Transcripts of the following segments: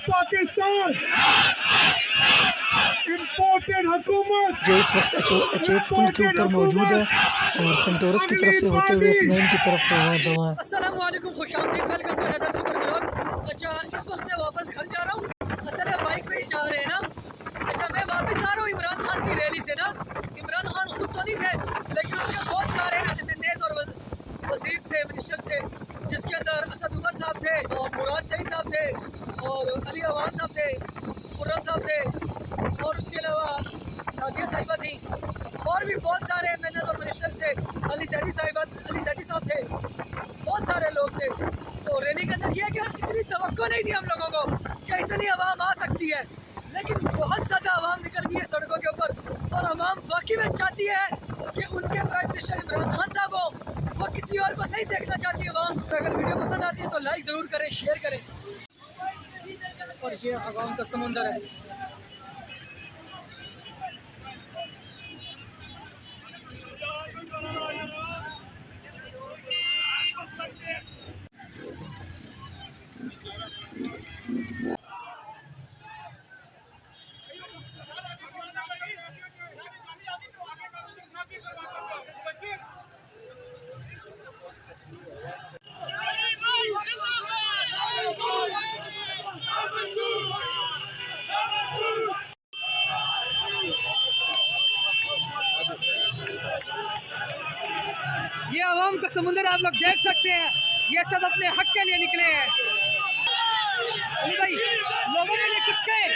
Pakistan imported हुकूमत जो इस वक्त अचेट पुल के ऊपर मौजूद है और सेंटोरस की तरफ से होते हुए F9 की तरफ दवा। अस्सलाम वालेकुम, खुशामदीद, welcome to another super blog. अच्छा, इस वक्त मैं वापस घर जा रहा हूँ। असल में बाइक पे ही जा रहे हैं ना। अच्छा, मैं वापस आ रहा हूँ इमरान खान की रैली से ना। इमरान खान खुद तो नहीं थे, लेकिन उनके बहुत सारे एमएनएज और वजीर से, मिनिस्टर से, जिसके अंदर असद उमर साहब थे और मुराद सईद साहब थे और अली अवान साहब थे, खुर्रम साहब थे और उसके अलावा नादिया साहिबा थी और भी बहुत सारे एमएनएज और मिनिस्टर से, अली जैदी साहब थे, बहुत सारे लोग थे। तो रैली के अंदर ये कि इतनी तवक्को नहीं थी हम लोगों को कि इतनी आवाम आ सकती है, लेकिन बहुत ज़्यादा आवाम निकल गई है सड़कों के ऊपर और आवाम वाकई में चाहती है कि उनके प्राइम मिनिस्टर इमरान खान साहब हो, वो किसी और को नहीं देखना चाहती आवाम। तो अगर वीडियो पसंद आती है तो लाइक ज़रूर करें, शेयर करें। और ये आवाम का समुंदर है। ये आवाम का समुंदर आप लोग देख सकते हैं, ये सब अपने हक के लिए निकले हैं। अली भाई, लोगों ने कुछ कहे?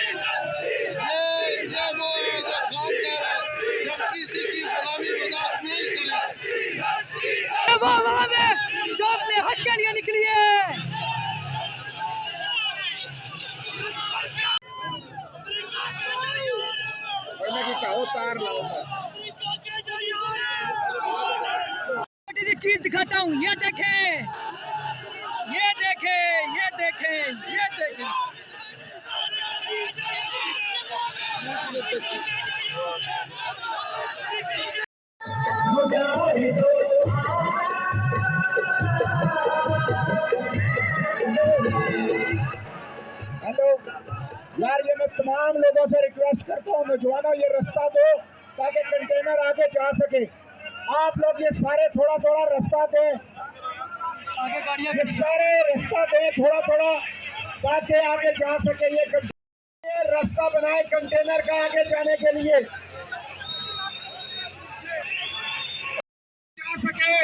वो आवाम है जो अपने हक के लिए निकली है। चीज दिखाता हूँ, ये देखें, ये देखें, ये देखें, ये देखें। हेलो यार, ये मैं तमाम लोगों से रिक्वेस्ट करता हूँ, नौजवानों ये रास्ता दो ताकि कंटेनर आगे जा सके। आप लोग ये सारे थोड़ा थोड़ा रास्ता दें, आगे गाड़ियाँ ये सारे रास्ता दें थोड़ा थोड़ा ताकि आगे जा सके। ये रास्ता बनाए कंटेनर का आगे जाने के लिए जा सके।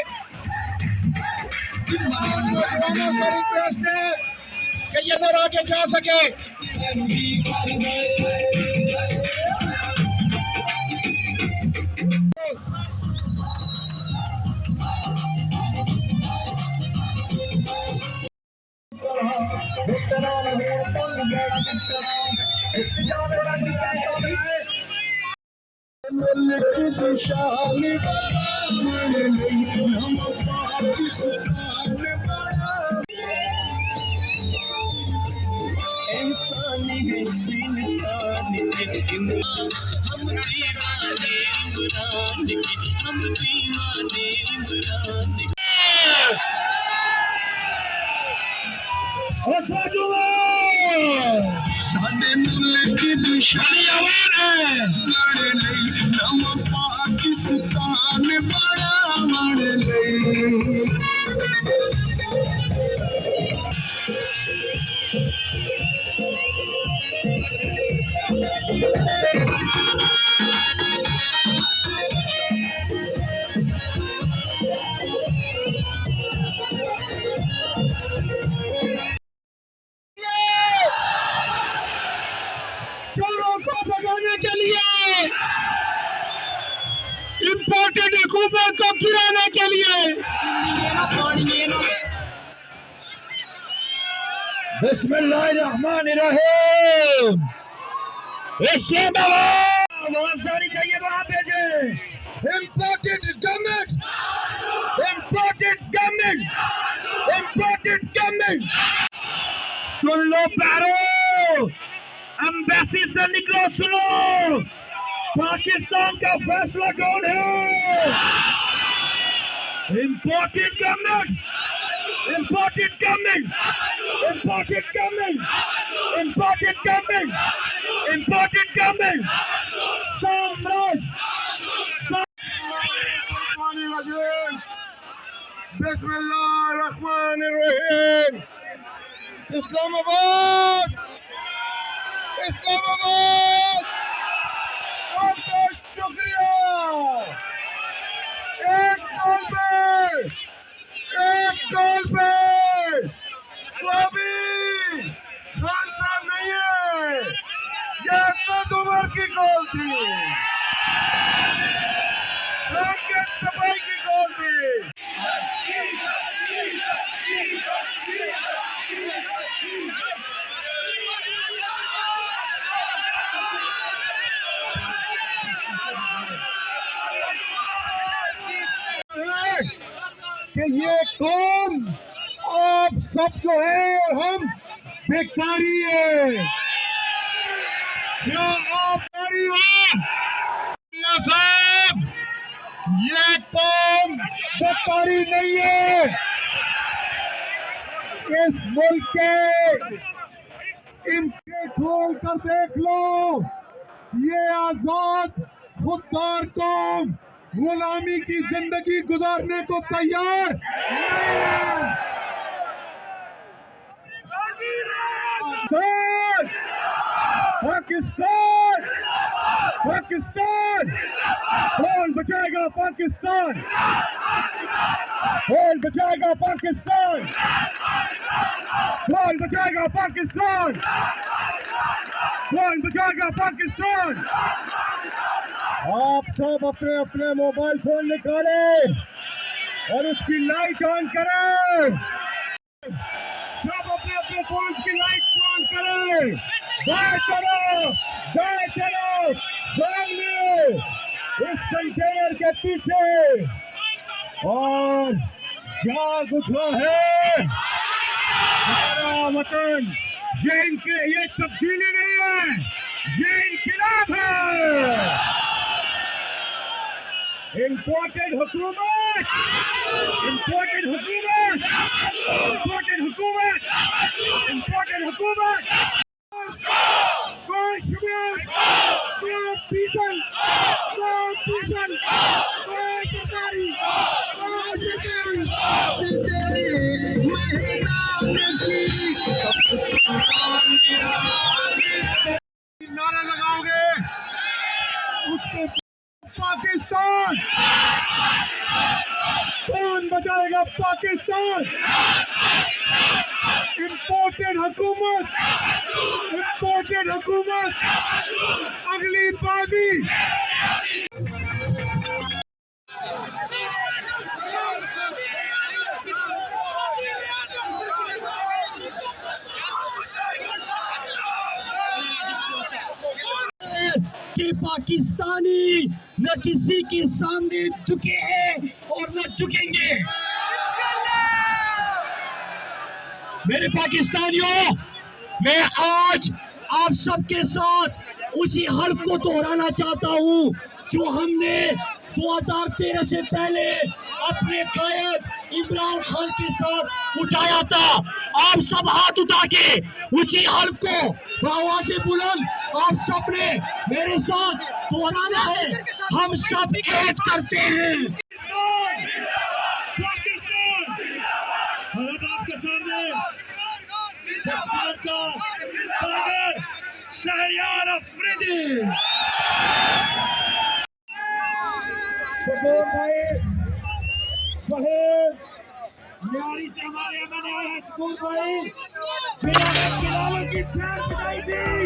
नौजवानों से रिक्वेस्ट है कि ये लोग आगे जा सके। साडे मुल्क दी शायावार है, लड़ लई नम पाकिस्तान बड़ा मर लई। चोरों को भगाने के लिए, इम्पोर्टेड हुकूमत को गिराने के लिए बिस्मिल्लाहिर्रहमानिर्रहीम। आवाज जानी चाहिए, वहां भेजे। Imported government, imported government, imported government, सुन लो पैरो, एम्बेसी से निकलो, सुनो पाकिस्तान का फैसला कौन है? Imported government, Important coming! Important coming! Important coming! Important coming! Samraj! Bismillahirrahmanirrahim! Islamabad! Islamabad! बहुत शुक्रिया! एक गोल पे स्वामी खान साहब नहीं है, ये असद उमर की गोल थी, राकेश सफाई की गोल थी। कि ये कौम आप सब जो है हम बेकारी है, क्या आप बेकारी हो? अल्लाह साहब, ये कौम बेकारी नहीं है। इस मुल्क के इनके खोल कर देख लो, ये आजाद खुददार कौम गुलामी की जिंदगी गुजारने को तैयार नहीं है। पाकिस्तान, पाकिस्तान, कौन बचाएगा पाकिस्तान? कौन बचाएगा पाकिस्तान? कौन बचाएगा पाकिस्तान? कौन बचाएगा पाकिस्तान? आप सब अपने अपने मोबाइल फोन निकालें और उसकी लाइट ऑन करें। सब अपने अपने फोन की लाइट ऑन करें। जाए चलो, जाए चलो, सामने इस कंटेनर के पीछे और जाग उठा है हमारा वतन। ये तब्दीली नहीं है, ये इनकलाब है। इंपोर्टेड हुकूमत, इंपोर्टेड हुकूमत, इंपोर्टेड हुकूमत, इंपोर्टेड हुकूमत, कोई शुगर, कोई पीसन, कोई पीसन, कोई सरकारी, कोई सरकारी नारा लगाओगे उसको पाकिस्तान, कौन बचाएगा पाकिस्तान? इंपोर्टेड हुकूमत, इंपोर्टेड हुकूमत, अगली बाजी। कि पाकिस्तानी न किसी के सामने झुके हैं और न झुकेंगे। मेरे पाकिस्तानियों, मैं आज आप सबके साथ उसी हल्फ को दोहराना चाहता हूं जो हमने 2013 से पहले अपने कायद इमरान खान के साथ उठाया था। आप सब हाथ उठा के उसी हल्फ को आवाज से बुलंद आप सब ने मेरे साथ दोहराना है। हम सब ऐड करते हैं। आपके सामने सरकार का सागर शहरियार अफरीदी। शकोर भाई, शहीद न्यारी से हमारे अमन आए हैं। शकोर भाई, बिलालों की प्यार दिखाई दी।